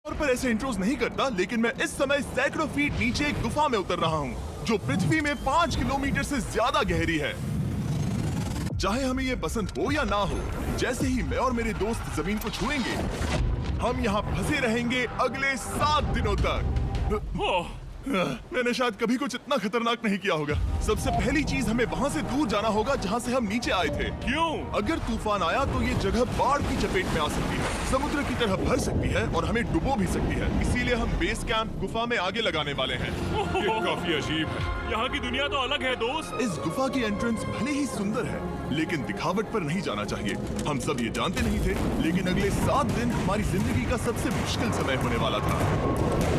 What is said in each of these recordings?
और पर ऐसे इंट्रोज नहीं करता, लेकिन मैं इस समय सैकड़ों फीट नीचे एक गुफा में उतर रहा हूँ जो पृथ्वी में 5 किलोमीटर से ज्यादा गहरी है। चाहे हमें ये पसंद हो या ना हो, जैसे ही मैं और मेरे दोस्त जमीन को छुएंगे, हम यहाँ फंसे रहेंगे अगले 7 दिनों तक। मैंने शायद कभी कुछ इतना खतरनाक नहीं किया होगा। सबसे पहली चीज, हमें वहाँ से दूर जाना होगा जहाँ से हम नीचे आए थे। क्यों? अगर तूफान आया तो ये जगह बाढ़ की चपेट में आ सकती है, समुद्र की तरह भर सकती है और हमें डुबो भी सकती है। इसीलिए हम बेस कैंप गुफा में आगे लगाने वाले हैं। ये काफी अजीब है। यहाँ की दुनिया तो अलग है दोस्त। इस गुफा की एंट्रेंस भले ही सुंदर है, लेकिन दिखावट पर नहीं जाना चाहिए। हम सब ये जानते नहीं थे, लेकिन अगले 7 दिन हमारी जिंदगी का सबसे मुश्किल समय होने वाला था।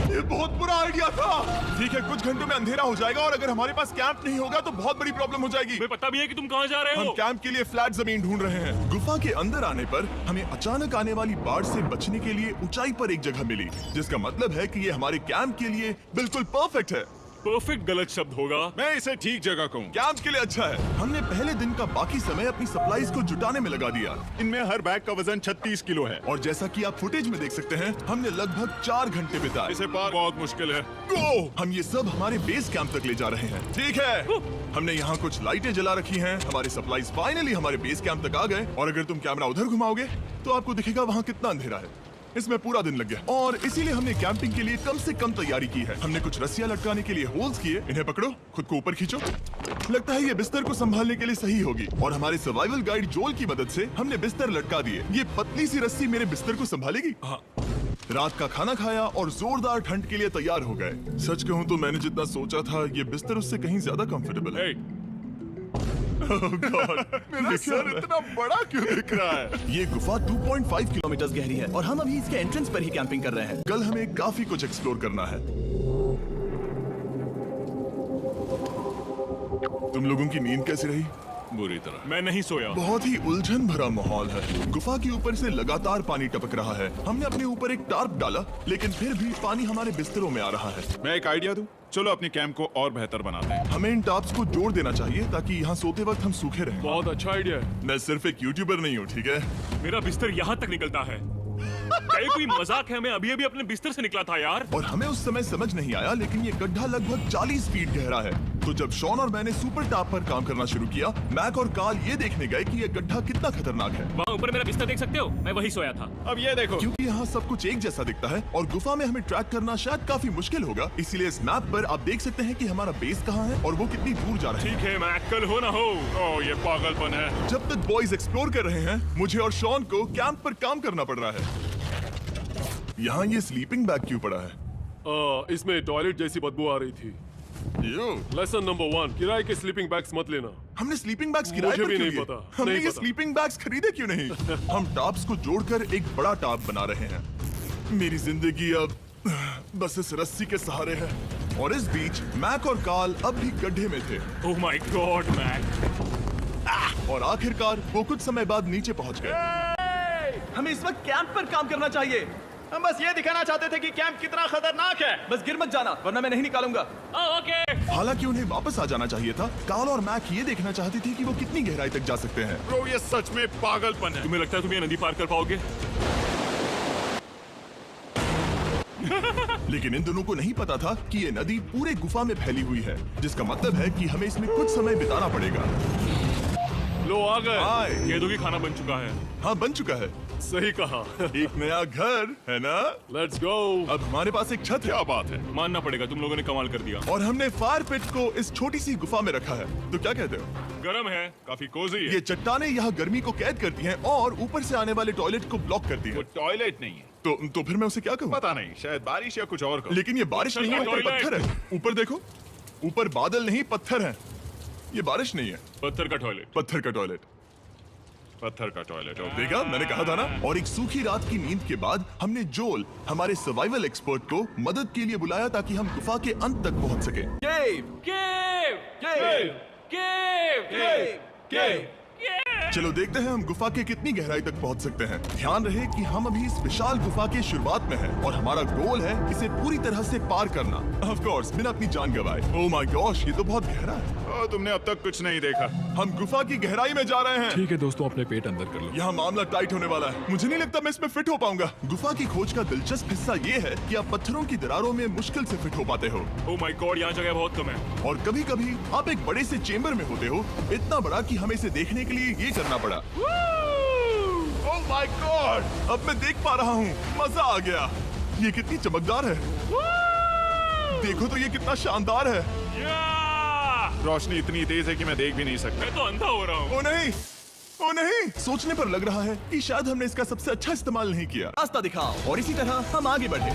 ये बहुत बुरा आइडिया था। ठीक है, कुछ घंटों में अंधेरा हो जाएगा और अगर हमारे पास कैंप नहीं होगा तो बहुत बड़ी प्रॉब्लम हो जाएगी। मुझे पता भी है कि तुम कहाँ जा रहे हम हो। कैंप के लिए फ्लैट जमीन ढूंढ रहे हैं। गुफा के अंदर आने पर हमें अचानक आने वाली बाढ़ से बचने के लिए ऊंचाई पर एक जगह मिली, जिसका मतलब है कि ये हमारे कैंप के लिए बिल्कुल परफेक्ट है। परफेक्ट गलत शब्द होगा। मैं इसे ठीक जगह कहूँ। कैंप के लिए अच्छा है। हमने पहले दिन का बाकी समय अपनी सप्लाईज को जुटाने में लगा दिया। इनमें हर बैग का वजन 36 किलो है। और जैसा कि आप फुटेज में देख सकते हैं, हमने लगभग 4 घंटे बिताए। इसे पार बहुत मुश्किल है। गो! हम ये सब हमारे बेस कैंप तक ले जा रहे हैं। ठीक है, हमने यहाँ कुछ लाइटें जला रखी हैं। हमारे सप्लाईज फाइनली हमारे बेस कैंप तक आ गए और अगर तुम कैमरा उधर घुमाओगे तो आपको दिखेगा वहाँ कितना अंधेरा है। इसमें पूरा दिन लग गया और इसीलिए हमने कैंपिंग के लिए कम से कम तैयारी की है। हमने कुछ रस्सियां लटकाने के लिए होल्स किए। इन्हें पकड़ो, खुद को ऊपर खींचो। लगता है ये बिस्तर को संभालने के लिए सही होगी और हमारे सर्वाइवल गाइड जोल की मदद से हमने बिस्तर लटका दिए। ये पतली सी रस्सी मेरे बिस्तर को संभालेगी। हाँ। रात का खाना खाया और जोरदार ठंड के लिए तैयार हो गए। सच कहूँ तो मैंने जितना सोचा था, ये बिस्तर उससे कहीं ज्यादा कंफर्टेबल है। Oh God, मेरा सर इतना बड़ा क्यों दिख रहा है? ये गुफा 2.5 किलोमीटर गहरी है और हम अभी इसके एंट्रेंस पर ही कैंपिंग कर रहे हैं। कल हमें काफी कुछ एक्सप्लोर करना है। तुम लोगों की नींद कैसी रही? बुरी तरह। मैं नहीं सोया। बहुत ही उलझन भरा माहौल है। गुफा के ऊपर से लगातार पानी टपक रहा है। हमने अपने ऊपर एक टार्प डाला, लेकिन फिर भी पानी हमारे बिस्तरों में आ रहा है। मैं एक आइडिया दूं? चलो अपने कैंप को और बेहतर बनाते हैं। हमें इन टार्प्स को जोड़ देना चाहिए ताकि यहाँ सोते वक्त हम सूखे रहें। बहुत अच्छा आइडिया है। मैं सिर्फ एक यूट्यूबर नहीं हूँ, ठीक है? मेरा बिस्तर यहाँ तक निकलता है। क्या ये कोई मजाक है? मैं अभी अभी अपने बिस्तर से निकला था यार। और हमें उस समय समझ नहीं आया, लेकिन ये गड्ढा लगभग 40 फीट गहरा है। तो जब शॉन और मैंने सुपर टॉप पर काम करना शुरू किया, मैक और कार्ल ये देखने गए कि ये गड्ढा कितना खतरनाक है। वहाँ ऊपर मेरा बिस्तर देख सकते हो? मैं वही सोया था। अब ये देखो। क्योंकि यहाँ सब कुछ एक जैसा दिखता है और गुफा में हमें ट्रैक करना शायद काफी मुश्किल होगा, इसीलिए इस मैप पर आप देख सकते हैं कि हमारा बेस कहाँ है और वो कितनी दूर जा रहा है। ठीक है, मैं कल हो ना हो। ओह, ये पागलपन है। जब तक बॉयज एक्सप्लोर कर रहे हैं, मुझे और शॉन को कैंप पर काम करना पड़ रहा है। यहाँ ये स्लीपिंग बैग क्यों पड़ा है? इसमें टॉयलेट जैसी बदबू आ रही थी। लेसन नंबर 1, किराए के स्लीपिंग बैग्स मत लेना। हमने स्लीपिंग बैग्स किराए मुझे पर भी क्यों नहीं लिए? पता, हमने नहीं ये पता। स्लीपिंग बैग्स खरीदे क्यों नहीं? हम टॉप्स को जोड़कर एक बड़ा टॉप बना रहे हैं। मेरी जिंदगी अब बस इस रस्सी के सहारे है। और इस बीच मैक और कार्ल अब भी गड्ढे में थे। ओह माय गॉड मैक। और आखिरकार वो कुछ समय बाद नीचे पहुंच गए। हमें इस वक्त कैंप पर काम करना चाहिए। हम बस ये दिखाना चाहते थे कि कैंप कितना खतरनाक है। बस गिर मत जाना, वरना मैं नहीं निकालूंगा। ओके। हालांकि उन्हें वापस आ जाना चाहिए था। कार्ल और मैक ये देखना चाहते थे कि वो कितनी गहराई तक जा सकते हैं। ब्रो, ये सच में पागलपन है। तुम्हें लगता है तुम ये नदी पार कर पाओगे? लेकिन इन दोनों को नहीं पता था कि ये नदी पूरे गुफा में फैली हुई है, जिसका मतलब है कि हमें इसमें कुछ समय बिताना पड़ेगा। लो आ गए। हाय। केदू की खाना बन चुका है। हाँ, बन चुका है। सही कहा। एक नया घर है ना? Let's go. अब हमारे पास एक छत है। क्या बात है। मानना पड़ेगा, तुम लोगों ने कमाल कर दिया। और हमने फायर पिट को इस छोटी सी गुफा में रखा है। तो क्या कहते हो? गरम है, काफी कोजी है। ये चट्टानें यहाँ गर्मी को कैद करती हैं और ऊपर से आने वाले टॉयलेट को ब्लॉक करती वो हैं। टॉयलेट नहीं है। तो फिर मैं उसे क्या कहूँ? पता नहीं, शायद बारिश या कुछ और को। लेकिन ये बारिश नहीं है, ऊपर टॉयलेट। पत्थर है। ऊपर देखो, ऊपर बादल नहीं पत्थर है। ये बारिश नहीं है, पत्थर का टॉयलेट। पत्थर का टॉयलेट। पत्थर का टॉयलेट। देखा, मैंने कहा था ना। और एक सूखी रात की नींद के बाद हमने जोल, हमारे सर्वाइवल एक्सपर्ट को मदद के लिए बुलाया ताकि हम गुफा के अंत तक पहुंच सके। केव, केव, केव, केव, केव, केव। चलो देखते हैं हम गुफा के कितनी गहराई तक पहुंच सकते हैं। ध्यान रहे कि हम अभी इस विशाल गुफा के शुरुआत में हैं और हमारा गोल है इसे पूरी तरह से पार करना। ऑफ कोर्स बिना अपनी जान गंवाए। ओह माय गॉश, ये तो बहुत गहरा है। तुमने अब तक कुछ नहीं देखा। हम गुफा की गहराई में जा रहे हैं। ठीक है दोस्तों, अपने पेट अंदर कर लो। यहाँ मामला टाइट होने वाला है। मुझे नहीं लगता मैं इसमें फिट हो पाऊंगा। गुफा की खोज का दिलचस्प हिस्सा ये है कि आप पत्थरों की दरारों में मुश्किल से फिट हो पाते हो ओह माय गॉड, यहाँ जगह बहुत कम है। और कभी कभी आप एक बड़े से चेम्बर में होते हो, इतना बड़ा कि हमें इसे देखने के लिए ये करना पड़ा। ओह माय गॉड, अब मैं देख पा रहा हूँ। मजा आ गया। ये कितनी चमकदार है। देखो तो ये कितना शानदार है। रोशनी इतनी तेज है कि मैं देख भी नहीं सकता। मैं तो अंधा हो रहा हूँ। ओ नहीं, ओ नहीं, सोचने पर लग रहा है कि शायद हमने इसका सबसे अच्छा इस्तेमाल नहीं किया। रास्ता दिखाओ और इसी तरह हम आगे बढ़े।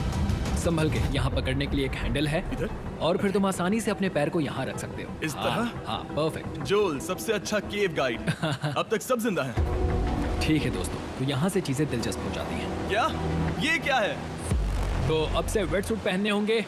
संभल के, यहाँ पकड़ने के लिए एक हैंडल है इधर? और फिर तुम आसानी से अपने पैर को यहाँ रख सकते हो। इस तरह? हाँ, परफेक्ट। जोल, सबसे अच्छा केव गाइड। अब तक सब जिंदा हैं। ठीक है दोस्तों, तो यहाँ से चीजें दिलचस्प हो जाती हैं। क्या? ये क्या है? तो अब से वेट सूट पहनने होंगे।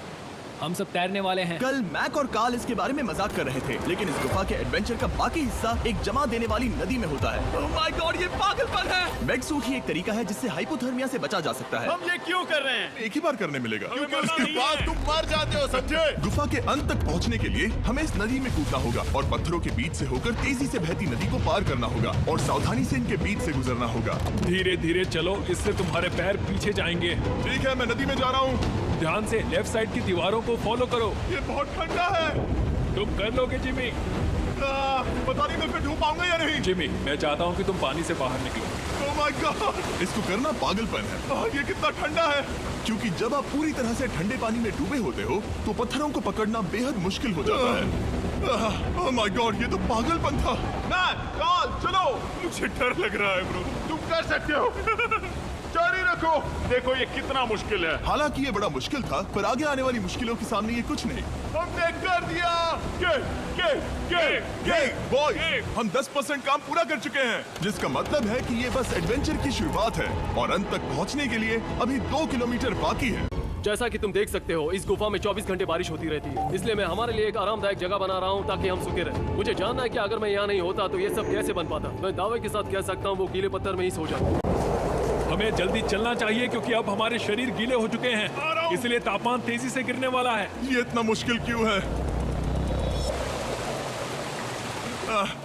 हम सब तैरने वाले हैं। कल मैक और कार्ल इसके बारे में मजाक कर रहे थे, लेकिन इस गुफा के एडवेंचर का बाकी हिस्सा एक जमा देने वाली नदी में होता है। ओह माय गॉड, ये पागलपन है। वेट सूट ही एक तरीका है जिससे हाइपोथर्मिया से बचा जा सकता है। हम ये क्यों कर रहे हैं? एक ही बार करने मिलेगा क्योंकि उसके बाद तुम मर जाते हो, समझे? गुफा के अंत तक पहुंचने के लिए हमें इस नदी में कूदना होगा और पत्थरों के बीच से होकर तेजी से बहती नदी को पार करना होगा और सावधानी से इनके बीच से गुजरना होगा। धीरे धीरे चलो, इससे तुम्हारे पैर पीछे जाएंगे। ठीक है, मैं नदी में जा रहा हूँ। ध्यान से लेफ्ट साइड की दीवारों को फॉलो करो। ये बहुत ठंडा है। तुम कर लोगे जिमी। पता नहीं मैं फिट हो पाऊंगा या नहीं। जिमी, मैं चाहता हूँ कि तुम पानी से बाहर निकलो। ओह माय गॉड, इसको करना पागलपन है। ये कितना ठंडा है। क्योंकि जब आप पूरी तरह से ठंडे पानी में डूबे होते हो तो पत्थरों को पकड़ना बेहद मुश्किल हो जाता है। ओह माय गॉड, ये तो पागलपन था। मैक, कार्ल, चलो। मुझे डर लग रहा है ब्रो। तुम कर सकते हो। जारी रखो। देखो ये कितना मुश्किल है। हालांकि ये बड़ा मुश्किल था, पर आगे आने वाली मुश्किलों के सामने ये कुछ नहीं। हमने कर दिया। बॉय, हम 10% काम पूरा कर चुके हैं, जिसका मतलब है कि ये बस एडवेंचर की शुरुआत है और अंत तक पहुंचने के लिए अभी 2 किलोमीटर बाकी है। जैसा कि तुम देख सकते हो, इस गुफा में 24 घंटे बारिश होती रहती है। इसलिए मैं हमारे लिए एक आरामदायक जगह बना रहा हूँ ताकि हम सूखे रहें। मुझे जानना है कि अगर मैं यहाँ नहीं होता तो ये सब कैसे बन पाता। मैं दावे के साथ कह सकता हूँ वो गीले पत्थर में ही सो जाता। हमें जल्दी चलना चाहिए क्योंकि अब हमारे शरीर गीले हो चुके हैं, इसलिए तापमान तेजी से गिरने वाला है। ये इतना मुश्किल क्यों है?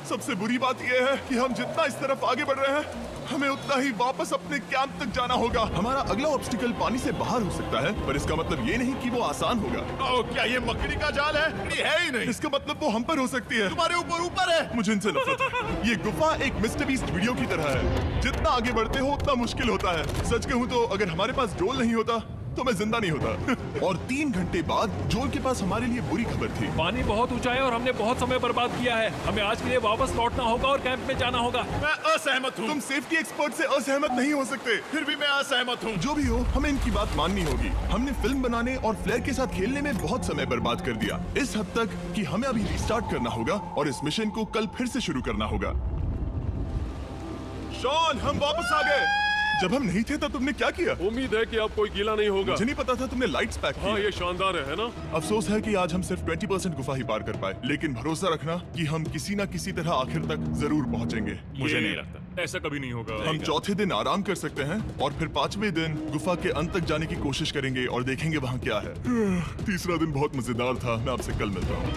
सबसे बुरी बात यह है कि हम जितना इस तरफ आगे बढ़ रहे हैं, हमें उतना ही वापस अपने कैंप तक जाना होगा। हमारा अगला ऑब्स्टिकल पानी से बाहर हो सकता है, पर इसका मतलब ये नहीं कि वो आसान होगा। क्या ये मकड़ी का जाल है? ये है ही नहीं। इसका मतलब वो हम पर हो सकती है। तुम्हारे ऊपर है। मुझे इनसे नफरत है। ये गुफा एक मिस्टर बीस्ट वीडियो की तरह है। जितना आगे बढ़ते हो उतना मुश्किल होता है। सच कहूँ तो अगर हमारे पास जोल नहीं होता तो मैं जिंदा नहीं होता। और 3 घंटे बाद जोल के पास हमारे लिए बुरी खबर थी। पानी बहुत ऊंचा है और हमने बहुत समय बर्बाद किया है। हमें आज के लिए वापस लौटना होगा और कैंप में जाना होगा। मैं असहमत हूँ। तुम सेफ्टी एक्सपर्ट से असहमत नहीं हो सकते। फिर भी मैं असहमत हूँ। जो भी हो, हमें इनकी बात माननी होगी। हमने फिल्म बनाने और फ्लेयर के साथ खेलने में बहुत समय बर्बाद कर दिया, इस हद तक कि हमें अभी रिस्टार्ट करना होगा और इस मिशन को कल फिर से शुरू करना होगा। शॉन, हम वापस आ गए। जब हम नहीं थे तब तुमने क्या किया? उम्मीद है कि अब कोई गीला नहीं होगा। मुझे नहीं पता था तुमने लाइट्स पैक हाँ, की। ये शानदार है ना? अफसोस है कि आज हम सिर्फ 20% गुफा ही पार कर पाए, लेकिन भरोसा रखना कि हम किसी न किसी तरह आखिर तक जरूर पहुंचेंगे। मुझे नहीं लगता। ऐसा कभी नहीं होगा। हम चौथे दिन आराम कर सकते हैं और फिर 5वें दिन गुफा के अंत तक जाने की कोशिश करेंगे और देखेंगे वहाँ क्या है। तीसरा दिन बहुत मजेदार था। मैं आपसे कल मिलता हूँ।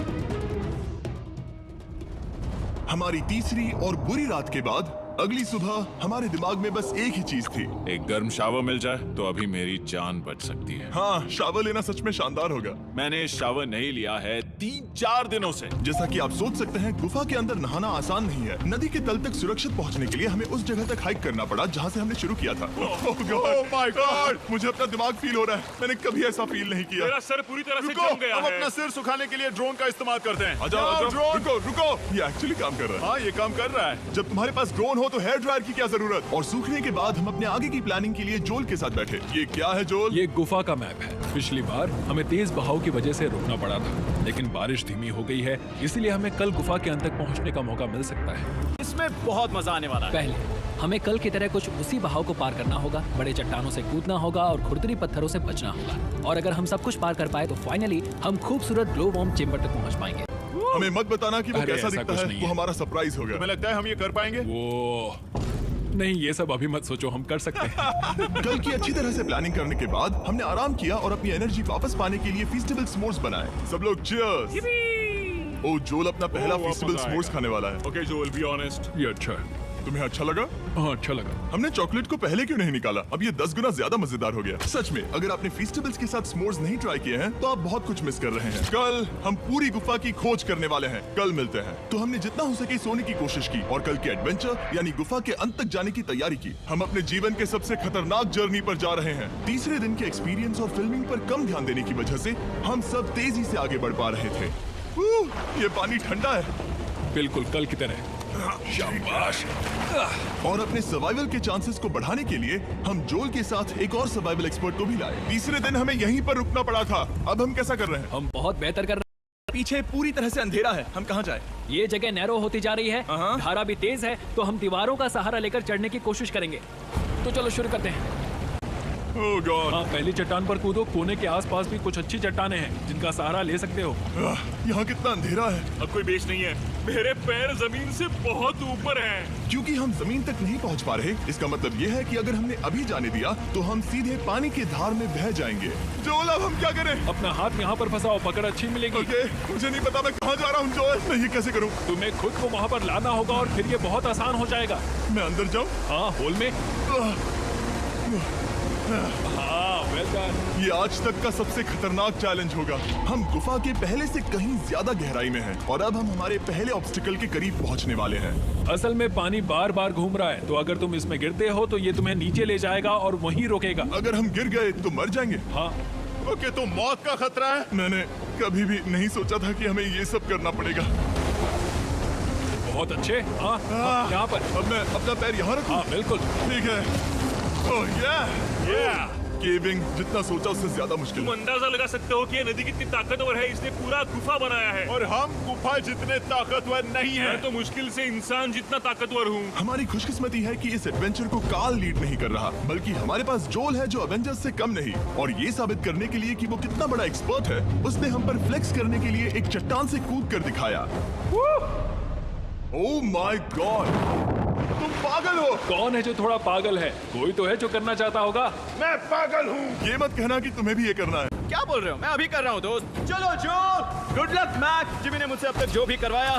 हमारी तीसरी और बुरी रात के बाद अगली सुबह हमारे दिमाग में बस एक ही चीज थी। एक गर्म शावर मिल जाए तो अभी मेरी जान बच सकती है। हाँ, शावर लेना सच में शानदार होगा। मैंने शावर नहीं लिया है 3-4 दिनों से। जैसा कि आप सोच सकते हैं, गुफा के अंदर नहाना आसान नहीं है। नदी के तल तक सुरक्षित पहुंचने के लिए हमें उस जगह तक हाइक करना पड़ा जहां से हमने शुरू किया था। Oh my God! मुझे अपना दिमाग फील हो रहा है। मैंने कभी ऐसा फील नहीं किया। मेरा सर पूरी तरह से रुको, जम गया हम है। अपना सिर सुखाने के लिए ड्रोन का इस्तेमाल करते हैं। रुको, रुको। ये एक्चुअली काम कर रहा है। हाँ, ये काम कर रहा है। जब तुम्हारे पास ड्रोन हो तो हेयर ड्रायर की क्या जरूरत? और सूखने के बाद हम अपने आगे की प्लानिंग के लिए जोल के साथ बैठे। ये क्या है जोल? ये गुफा का मैप है। पिछली बार हमें तेज बहाव की वजह से रुकना पड़ा था, लेकिन बारिश धीमी हो गई है, इसलिए हमें कल गुफा के अंत तक पहुंचने का मौका मिल सकता है। इसमें बहुत मजा आने वाला है। पहले हमें कल की तरह कुछ उसी बहाव को पार करना होगा, बड़े चट्टानों से कूदना होगा और खुरदरी पत्थरों से बचना होगा। और अगर हम सब कुछ पार कर पाए तो फाइनली हम खूबसूरत ग्लो वार्म चेंबर तक पहुंच पाएंगे। हमें मत बताना कि वो अरे, कैसा ऐसा दिखता कुछ है, नहीं वो है। हमारा सरप्राइज होगा। तुम्हें लगता है हम ये कर पाएंगे? वो नहीं, ये सब अभी मत सोचो, हम कर सकते हैं। कल की अच्छी तरह से प्लानिंग करने के बाद हमने आराम किया और अपनी एनर्जी वापस पाने के लिए फीस्टेबल s'mores बनाए। सब लोग cheers! ओ जोल अपना पहला वापस फीस्टेबल आएगा। s'mores खाने वाला है। ओके जोल, बी ऑनेस्ट। ये अच्छा है। तुम्हें अच्छा लगा? हाँ, अच्छा लगा। हमने चॉकलेट को पहले क्यों नहीं निकाला? अब ये 10 गुना ज्यादा मजेदार हो गया। सच में, अगर आपने फीस्टेबल्स के साथ s'mores नहीं ट्राई किए हैं, तो आप बहुत कुछ मिस कर रहे हैं। कल हम पूरी गुफा की खोज करने वाले हैं। कल मिलते हैं। तो हमने जितना हो सके सोने की कोशिश की और कल के एडवेंचर यानी गुफा के अंत तक जाने की तैयारी की। हम अपने जीवन के सबसे खतरनाक जर्नी पर जा रहे हैं। तीसरे दिन के एक्सपीरियंस और फिल्मिंग पर कम ध्यान देने की वजह से हम सब तेजी से आगे बढ़ पा रहे थे। ये पानी ठंडा है। बिल्कुल कल की तरह। शाबाश। और अपने सर्वाइवल के चांसेस को बढ़ाने के लिए हम जोल के साथ एक और सर्वाइवल एक्सपर्ट को भी लाए। तीसरे दिन हमें यहीं पर रुकना पड़ा था। अब हम कैसा कर रहे हैं? हम बहुत बेहतर कर रहे पीछे पूरी तरह से अंधेरा है, हम कहाँ जाए? हैं। ये जगह नैरो होती जा रही है, धारा भी तेज है, तो हम दीवारों का सहारा लेकर चढ़ने की कोशिश करेंगे। तो चलो शुरू करते हैं। ओह गॉड, हाँ, पहली चट्टान पर कूदो। कोने के आसपास भी कुछ अच्छी चट्टानें हैं जिनका सहारा ले सकते हो। यहाँ कितना अंधेरा है। अब कोई बेस नहीं है, मेरे पैर जमीन से बहुत ऊपर हैं। क्योंकि हम जमीन तक नहीं पहुँच पा रहे, इसका मतलब ये है कि अगर हमने अभी जाने दिया तो हम सीधे पानी की धार में बह जाएंगे। जोल, अब हम क्या करें? अपना हाथ यहाँ पर फंसाओ, पकड़ अच्छी मिलेगी। ओके, मुझे नहीं पता मैं कहाँ जा रहा हूँ जोल। मैं ये कैसे करूँ? तुम्हें खुद को वहाँ पर लाना होगा और फिर ये बहुत आसान हो जाएगा। मैं अंदर जाऊँ? हाँ, होल में। हाँ, वेल डन। ये आज तक का सबसे खतरनाक चैलेंज होगा। हम गुफा के पहले से कहीं ज्यादा गहराई में हैं और अब हम हमारे पहले ऑब्स्टिकल के करीब पहुंचने वाले हैं। असल में पानी बार बार घूम रहा है, तो अगर तुम इसमें गिरते हो तो ये तुम्हें नीचे ले जाएगा और वहीं रोकेगा। अगर हम गिर गए तो मर जाएंगे। हाँ, ओके, तो मौत का खतरा है। मैंने कभी भी नहीं सोचा था कि हमें ये सब करना पड़ेगा। बहुत अच्छे। हाँ, यहाँ पर। अब मैं अपना पैर यहाँ रखूं? हाँ, बिल्कुल। ठीक है। ओह या, केविंग जितना सोचा उससे ज्यादा मुश्किल तुम है। अंदाजा लगा सकते हो कि ये नदी कितनी ताकतवर है। इसने पूरा गुफा बनाया है और हम गुफा जितने ताकतवर नहीं है। मैं तो मुश्किल से इंसान जितना ताकतवर हूँ। हमारी खुशकिस्मती है कि इस एडवेंचर को काल लीड नहीं कर रहा, बल्कि हमारे पास जोल है जो एवेंजर्स से कम नहीं। और ये साबित करने के लिए कि वो कितना बड़ा एक्सपर्ट है, उसने हम पर फ्लेक्स करने के लिए एक चट्टान से कूद कर दिखाया। ओह माय गॉड, तुम पागल हो। कौन है जो थोड़ा पागल है? कोई तो है जो करना चाहता होगा। मैं पागल हूँ। ये मत कहना कि तुम्हें भी ये करना है। क्या बोल रहे हो? मैं अभी कर रहा हूँ दोस्त। चलो जोल, गुड लक मैक। जिमी ने मुझसे अब तक जो भी करवाया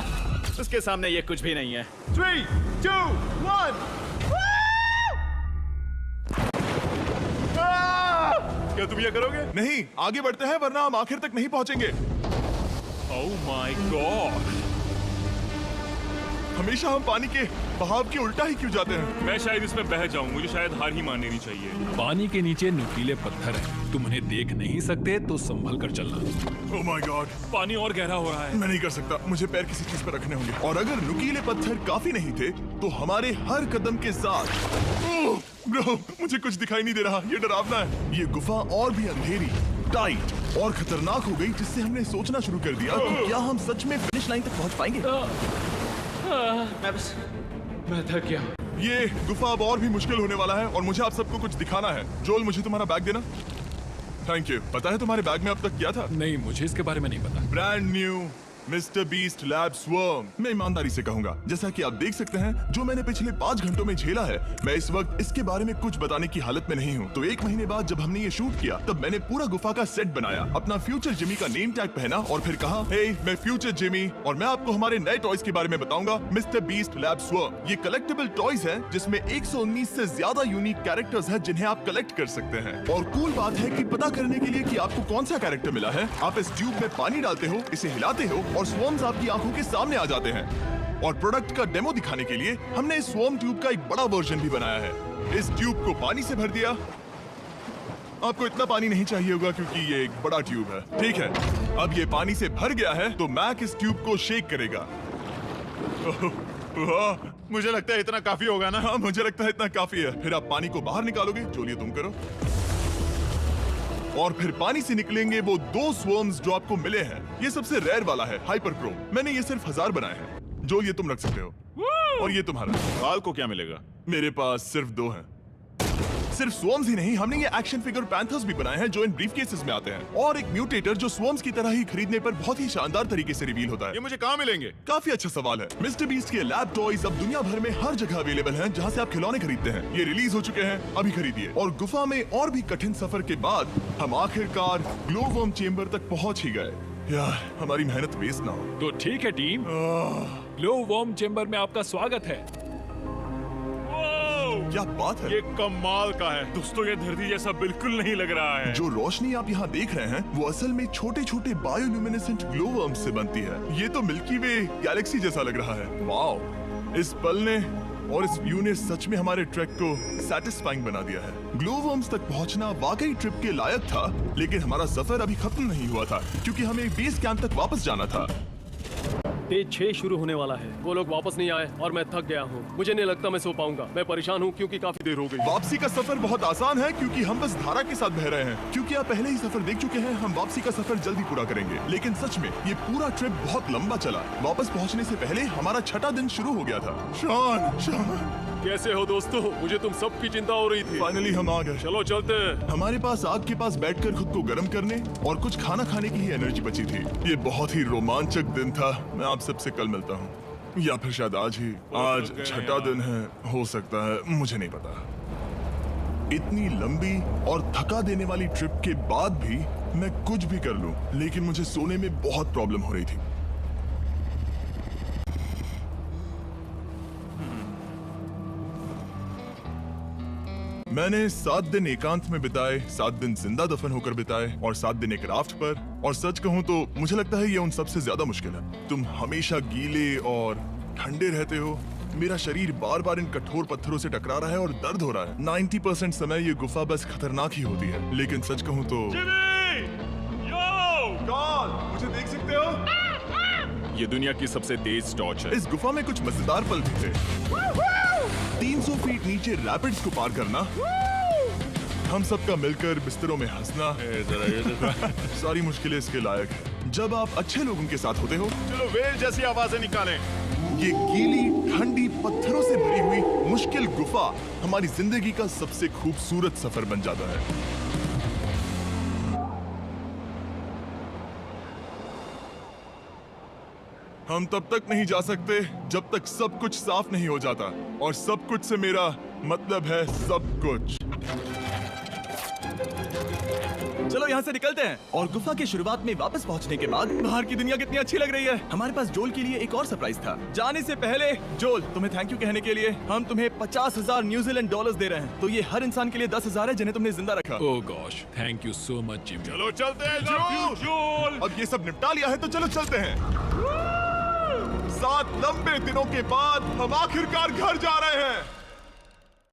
उसके सामने ये कुछ भी नहीं है। 3, 2, 1। क्या तुम ये करोगे? नहीं, आगे बढ़ते हैं वरना हम आखिर तक नहीं पहुंचेंगे। ओह माय गॉड, हमेशा हम पानी के बहाव के उल्टा ही क्यों जाते हैं? मैं शायद इसमें बह जाऊं। मुझे शायद हार ही मान लेनी चाहिए। पानी के नीचे नुकीले पत्थर हैं। तुम उन्हें देख नहीं सकते तो संभल कर चलना। ओह माय गॉड, पानी और गहरा हो रहा है। मैं नहीं कर सकता। मुझे पैर किसी चीज पर रखने होंगे। और अगर नुकीले पत्थर काफी नहीं थे तो हमारे हर कदम के साथ ब्रो, मुझे कुछ दिखाई नहीं दे रहा। ये डरावना है। ये गुफा और भी अंधेरी, टाइट और खतरनाक हो गई, जिससे हमने सोचना शुरू कर दिया कि क्या हम सच में फिनिश लाइन तक पहुंच पाएंगे। मैं थक गया। ये गुफा अब और भी मुश्किल होने वाला है और मुझे आप सबको कुछ दिखाना है। जोल, मुझे तुम्हारा बैग देना। Thank you. पता है तुम्हारे बैग में अब तक क्या था? नहीं, मुझे इसके बारे में नहीं पता। Brand new mister beast lab swarm. मैं ईमानदारी से कहूंगा, जैसा कि आप देख सकते हैं, जो मैंने पिछले 5 घंटों में झेला है, मैं इस वक्त इसके बारे में कुछ बताने की हालत में नहीं हूं। तो 1 महीने बाद जब हमने ये शूट किया, तब मैंने पूरा गुफा का सेट बनाया, अपना फ्यूचर जिमी का नेम टैग पहना और फिर कहा, हे मैं फ्यूचर जिमी और मैं आपको हमारे नए टॉयज के बारे में बताऊंगा, मिस्टर बीस्ट लैब स्वर्म। ये कलेक्टेबल टॉयज हैं जिसमें 119 से ज्यादा यूनिक कैरेक्टर्स हैं जिन्हें आप कलेक्ट कर सकते हैं। और कूल बात है कि पता करने के लिए कि आपको कौन सा कैरेक्टर मिला है, आप इस ट्यूब में पानी डालते हो, इसे हिलाते हो और स्वर्म्स आपकी आंखों के सामने आ जाते हैं। और प्रोडक्ट का डेमो दिखाने के लिए हमने इस स्वॉर्म ट्यूब का एक बड़ा वर्जन भी बनाया है। इस ट्यूब को पानी से भर दिया। आपको इतना पानी नहीं चाहिए होगा क्योंकि ये एक बड़ा ट्यूब है। ठीक है, अब ये पानी से भर गया है तो मैक इस ट्यूब को शेक करेगा। मुझे लगता है इतना काफी होगा ना। हाँ, मुझे लगता है इतना काफी है। फिर आप पानी को बाहर निकालोगे। चलिए तुम करो। और फिर पानी से निकलेंगे वो 2 स्वर्म्स जो आपको मिले हैं। ये सबसे रेयर वाला है, हाइपरक्रोम। मैंने ये सिर्फ 1000 बनाए हैं। जो ये तुम रख सकते हो और ये तुम्हारा। काल को क्या मिलेगा? मेरे पास सिर्फ 2 हैं। सिर्फ स्वॉर्म्स ही नहीं, हमने ये एक्शन फिगर पैंथर्स भी बनाए हैं जो इन ब्रीफ केसेस में आते हैं, और एक म्यूटेटर जो स्वॉर्म्स की तरह ही खरीदने पर बहुत ही शानदार तरीके से रिवील होता है। ये मुझे कहाँ मिलेंगे? काफी अच्छा सवाल है। मिस्टर बीस्ट के लैब टॉयज अब दुनिया भर में हर जगह अवेलेबल हैं जहां से आप खिलौने खरीदते हैं। ये रिलीज हो चुके हैं, अभी खरीदिए। और गुफा में और भी कठिन सफर के बाद हम आखिरकार ग्लोवर्म चेंबर तक पहुंच ही गए। यार, हमारी मेहनत वेस्ट ना हो। तो ठीक है टीम, ग्लो वॉर्म चेंबर में आपका स्वागत है। क्या बात है? ये कमाल का है। दोस्तों ये धरती जैसा बिल्कुल नहीं लग रहा है। जो रोशनी आप यहाँ देख रहे हैं वो असल में छोटे छोटे बायोल्यूमिनेसेंट ग्लोवर्म्स से बनती है। ये तो मिल्की वे गैलेक्सी जैसा लग रहा है। वाओ, इस पल ने और इस व्यू ने सच में हमारे ट्रैक को सैटिस्फाइंग बना दिया है। ग्लोवर्म्स तक पहुंचना वाकई ट्रिप के लायक था, लेकिन हमारा सफर अभी खत्म नहीं हुआ था क्योंकि हमें बेस कैंप तक वापस जाना था। डे 6 शुरू होने वाला है। वो लोग वापस नहीं आए और मैं थक गया हूँ। मुझे नहीं लगता मैं सो पाऊंगा। मैं परेशान हूँ क्योंकि काफी देर हो गई। वापसी का सफर बहुत आसान है क्योंकि हम बस धारा के साथ बह रहे हैं। क्योंकि आप पहले ही सफर देख चुके हैं, हम वापसी का सफर जल्दी पूरा करेंगे। लेकिन सच में ये पूरा ट्रिप बहुत लंबा चला। वापस पहुंचने से पहले हमारा 6वां दिन शुरू हो गया था। शान, कैसे हो दोस्तों? मुझे तुम सबकी चिंता हो रही थी। फाइनली हम आ गए। चलो चलते हैं। हमारे पास आग के पास बैठकर खुद को गर्म करने और कुछ खाना खाने की ही एनर्जी बची थी। ये बहुत ही रोमांचक दिन था। मैं आप सबसे कल मिलता हूँ, या फिर शायद आज ही। आज 6वां दिन है, हो सकता है, मुझे नहीं पता। इतनी लंबी और थका देने वाली ट्रिप के बाद भी मैं कुछ भी कर लूं, लेकिन मुझे सोने में बहुत प्रॉब्लम हो रही थी। मैंने 7 दिन एकांत में बिताए, 7 दिन जिंदा दफन होकर बिताए और 7 दिन एक राफ्ट पर। और सच कहूं तो मुझे लगता है ये उन सबसे ज्यादा मुश्किल है। तुम हमेशा गीले और ठंडे रहते हो। मेरा शरीर बार बार इन कठोर पत्थरों से टकरा रहा है और दर्द हो रहा है। 90% समय ये गुफा बस खतरनाक ही होती है। लेकिन सच कहूं तो मुझे देख सकते हो? ये दुनिया की सबसे तेज टॉर्च है। इस गुफा में कुछ मजेदार पल भी थे। 300 फीट नीचे रैपिड्स को पार करना, हम सबका मिलकर बिस्तरों में हंसना, सारी मुश्किलें इसके लायक है जब आप अच्छे लोगों के साथ होते हो। चलो वेल जैसी आवाजें निकालें। ये गीली ठंडी पत्थरों से भरी हुई मुश्किल गुफा हमारी जिंदगी का सबसे खूबसूरत सफर बन जाता है। हम तब तक नहीं जा सकते जब तक सब कुछ साफ नहीं हो जाता, और सब कुछ से मेरा मतलब है सब कुछ। चलो यहाँ से निकलते हैं। और गुफा के शुरुआत में वापस पहुँचने के बाद बाहर की दुनिया कितनी अच्छी लग रही है। हमारे पास जोल के लिए एक और सरप्राइज था। जाने से पहले जोल, तुम्हें थैंक यू कहने के लिए हम तुम्हें 50,000 न्यूजीलैंड डॉलर्स दे रहे हैं। तो ये हर इंसान के लिए 10,000 है जिन्हें तुमने जिंदा रखा। Oh gosh, thank you so much Jimmy. चलो चलते हैं जोल। अब ये सब निपटा लिया है तो चलो चलते हैं। 7 लंबे दिनों के बाद हम आखिरकार घर जा रहे हैं।